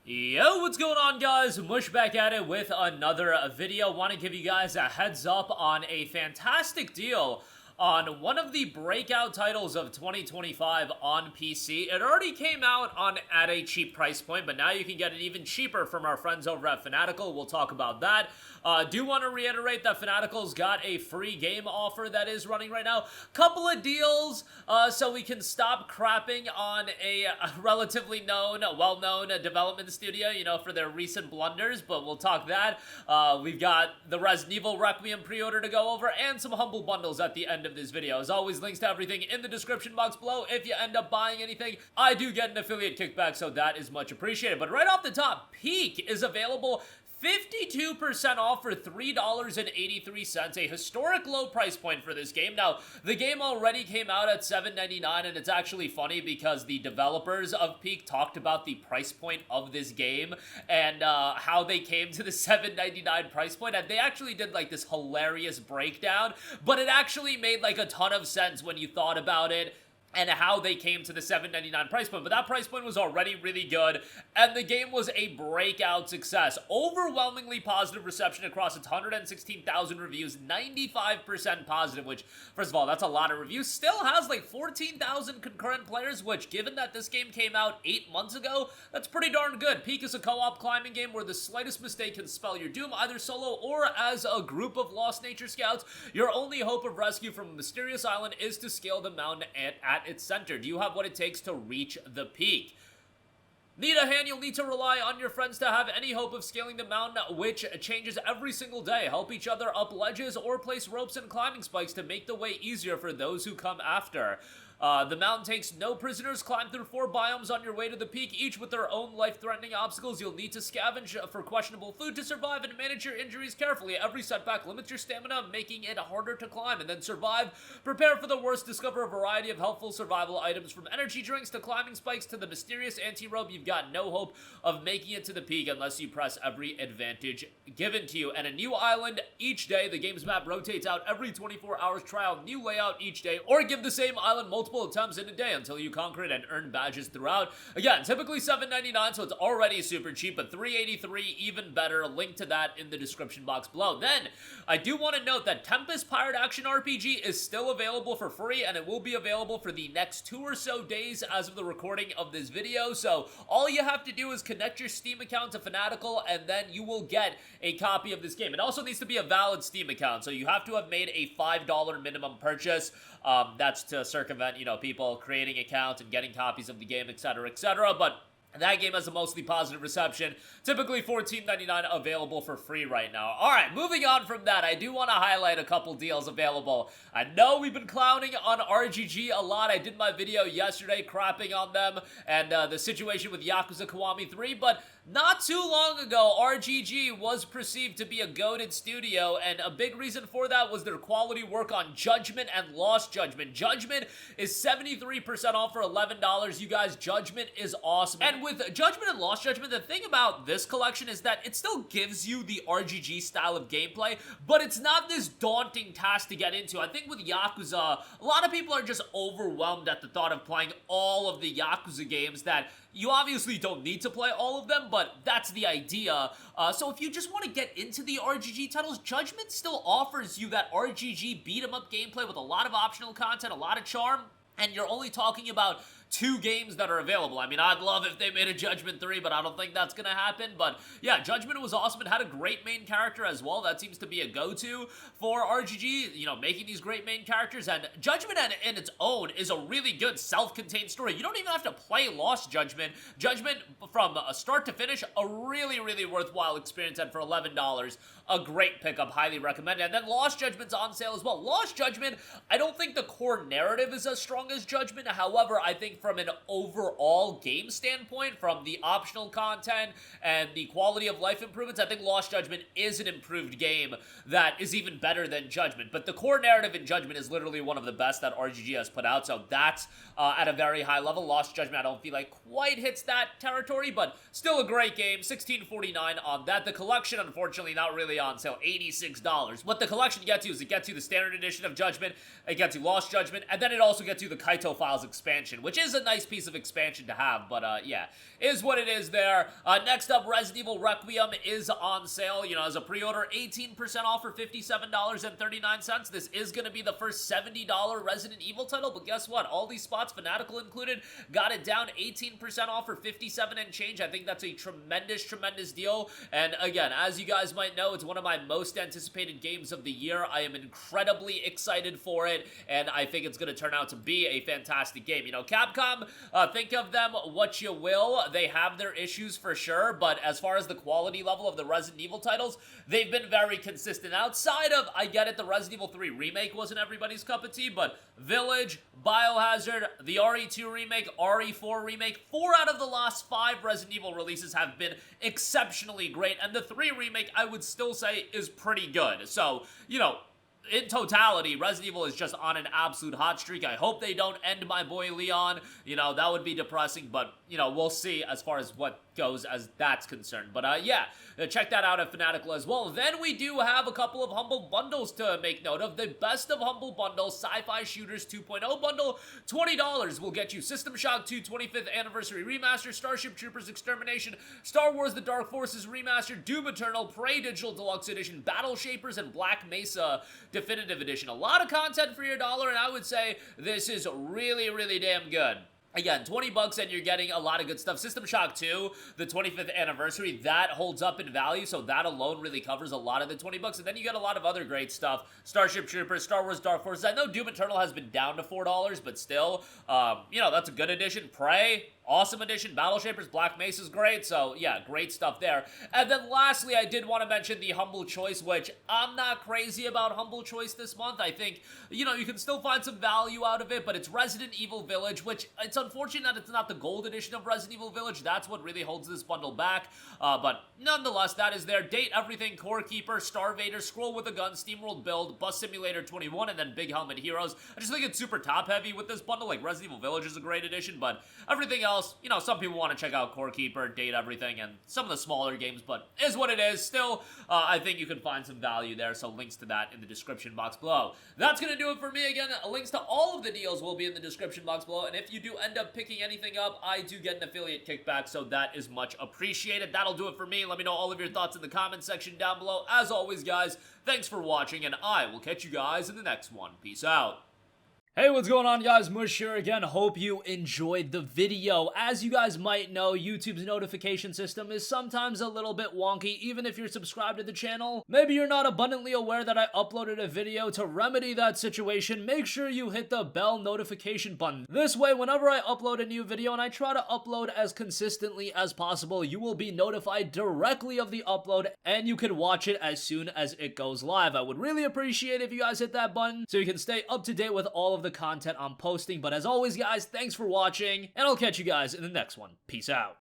Yo, what's going on, guys? Mush back at it with another video. Want to give you guys a heads up on a fantastic deal on one of the breakout titles of 2025 on PC. It already came out at a cheap price point, but now you can get it even cheaper from our friends over at Fanatical. We'll talk about that. Do want to reiterate that Fanatical's got a free game offer that is running right now. Couple of deals so we can stop crapping on a relatively well-known development studio, you know, for their recent blunders, but we'll talk that. We've got the Resident Evil Requiem pre-order to go over and some humble bundles at the end of this video. As always, links to everything in the description box below. If you end up buying anything, I do get an affiliate kickback, so that is much appreciated. But right off the top, Peak is available 52% off for $3.83, a historic low price point for this game. Now, the game already came out at $7.99, and it's actually funny because the developers of Peak talked about the price point of this game and how they came to the $7.99 price point, and they actually did like this hilarious breakdown, but it actually made like a ton of sense when you thought about it and how they came to the $7.99 price point. But that price point was already really good, and the game was a breakout success. Overwhelmingly positive reception across its 116,000 reviews, 95% positive, which, first of all, that's a lot of reviews. Still has like 14,000 concurrent players, which, given that this game came out 8 months ago, that's pretty darn good. Peak is a co-op climbing game where the slightest mistake can spell your doom, either solo or as a group of lost nature scouts. Your only hope of rescue from a mysterious island is to scale the mountain at its center. Do you have what it takes to reach the peak? Need a hand? You'll need to rely on your friends to have any hope of scaling the mountain, which changes every single day. Help each other up ledges or place ropes and climbing spikes to make the way easier for those who come after. The mountain takes no prisoners. Climb through 4 biomes on your way to the peak, each with their own life-threatening obstacles. You'll need to scavenge for questionable food to survive and manage your injuries carefully. Every setback limits your stamina, making it harder to climb and then survive. Prepare for the worst. Discover a variety of helpful survival items, from energy drinks to climbing spikes to the mysterious anti-rope. You've got no hope of making it to the peak unless you press every advantage given to you. And a new island each day. The game's map rotates out every 24 hours. Try out new layout each day, or give the same island multiple attempts in a day until you conquer it and earn badges throughout. Again, typically $7.99, so it's already super cheap, but $3.83 even better. Link to that in the description box below. Then, I do want to note that Tempest Pirate Action RPG is still available for free, and it will be available for the next 2 or so days as of the recording of this video. So all you have to do is connect your Steam account to Fanatical, and then you will get a copy of this game. It also needs to be a valid Steam account, so you have to have made a $5 minimum purchase. That's to circumvent, you know, people creating accounts and getting copies of the game, etc., etc. But that game has a mostly positive reception. Typically $14.99 available for free right now. Alright, moving on from that, I do want to highlight a couple deals available. I know we've been clowning on RGG a lot. I did my video yesterday crapping on them and the situation with Yakuza Kiwami 3, but not too long ago, RGG was perceived to be a goated studio, and a big reason for that was their quality work on Judgment and Lost Judgment. Judgment is 73% off for $11. You guys, Judgment is awesome. And with Judgment and Lost Judgment, the thing about this collection is that it still gives you the RGG style of gameplay, but it's not this daunting task to get into. I think with Yakuza, a lot of people are just overwhelmed at the thought of playing all of the Yakuza games that you obviously don't need to play all of them, but that's the idea. So if you just want to get into the RGG titles, Judgment still offers you that RGG beat-em-up gameplay with a lot of optional content, a lot of charm, and you're only talking about 2 games that are available. I mean, I'd love if they made a Judgment 3, but I don't think that's gonna happen. But yeah, Judgment was awesome. It had a great main character as well. That seems to be a go-to for RGG, you know, making these great main characters. And Judgment in its own is a really good self-contained story. You don't even have to play Lost Judgment. Judgment, from start to finish, a really, really worthwhile experience. And for $11, a great pickup, highly recommended. And then Lost Judgment's on sale as well. Lost Judgment, I don't think the core narrative is as strong as Judgment. However, I think from an overall game standpoint, from the optional content and the quality of life improvements, I think Lost Judgment is an improved game that is even better than Judgment. But the core narrative in Judgment is literally one of the best that RGG has put out, so that's at a very high level. Lost Judgment, I don't feel like quite hits that territory, but still a great game. $16.49 on that. The collection, unfortunately, not really on sale. $86. What the collection gets you is it gets you the standard edition of Judgment, it gets you Lost Judgment, and then it also gets you the Kaito Files expansion, which is is a nice piece of expansion to have, but yeah, is what it is there. Next up, Resident Evil Requiem is on sale, you know, as a pre-order, 18% off for $57.39. This is going to be the first $70 Resident Evil title, but guess what? All these spots, Fanatical included, got it down 18% off for $57 and change. I think that's a tremendous deal, and again, as you guys might know, it's one of my most anticipated games of the year. I am incredibly excited for it, and I think it's going to turn out to be a fantastic game. You know, Capcom, think of them what you will. They have their issues for sure, but as far as the quality level of the Resident Evil titles, they've been very consistent. Outside of, I get it, the Resident Evil 3 remake wasn't everybody's cup of tea, but Village, Biohazard, the RE2 remake, RE4 remake, 4 out of the last 5 Resident Evil releases have been exceptionally great, and the 3 remake, I would still say, is pretty good. So, you know, in totality, Resident Evil is just on an absolute hot streak. I hope they don't end my boy Leon. You know, that would be depressing, but, you know, we'll see as far as what goes as that's concerned. But, yeah, check that out at Fanatical as well. Then we do have a couple of Humble Bundles to make note of. The Best of Humble Bundle, Sci-Fi Shooters 2.0 Bundle, $20 will get you System Shock 2 25th Anniversary Remaster, Starship Troopers Extermination, Star Wars The Dark Forces Remastered, Doom Eternal, Prey Digital Deluxe Edition, Battle Shapers, and Black Mesa Definitive Edition. A lot of content for your dollar, and I would say this is really damn good. Again, 20 bucks and you're getting a lot of good stuff. System Shock 2, the 25th anniversary, that holds up in value, so that alone really covers a lot of the 20 bucks. And then you get a lot of other great stuff. Starship Troopers, Star Wars Dark Forces. I know Doom Eternal has been down to $4, but still, you know, that's a good addition. Prey, awesome addition. Battle Shapers, Black Mesa's great, so yeah, great stuff there. And then lastly, I did want to mention the Humble Choice, which I'm not crazy about Humble Choice this month. I think, you know, you can still find some value out of it, but it's Resident Evil Village, which it's unfortunate that it's not the gold edition of Resident Evil Village. That's what really holds this bundle back, but nonetheless, that is there. Date Everything, Core Keeper, Starvader, Scroll with a Gun, SteamWorld Build, Bus Simulator 21, and then Big Helmet Heroes. I just think it's super top heavy with this bundle. Like, Resident Evil Village is a great addition, but everything else, you know, some people want to check out Core Keeper, Date Everything, and some of the smaller games, but is what it is. Still, I think you can find some value there, so links to that in the description box below. That's going to do it for me. Again, links to all of the deals will be in the description box below, and if you do end up picking anything up, I do get an affiliate kickback, so that is much appreciated. That'll do it for me. Let me know all of your thoughts in the comment section down below. As always, guys, thanks for watching, and I will catch you guys in the next one. Peace out. Hey, what's going on, guys? Mush here again. Hope you enjoyed the video. As you guys might know, YouTube's notification system is sometimes a little bit wonky, even if you're subscribed to the channel. Maybe you're not abundantly aware that I uploaded a video. To remedy that situation, make sure you hit the bell notification button. This way, whenever I upload a new video, and I try to upload as consistently as possible, you will be notified directly of the upload, and you can watch it as soon as it goes live. I would really appreciate if you guys hit that button so you can stay up to date with all of the content I'm posting. But as always, guys, thanks for watching, and I'll catch you guys in the next one. Peace out.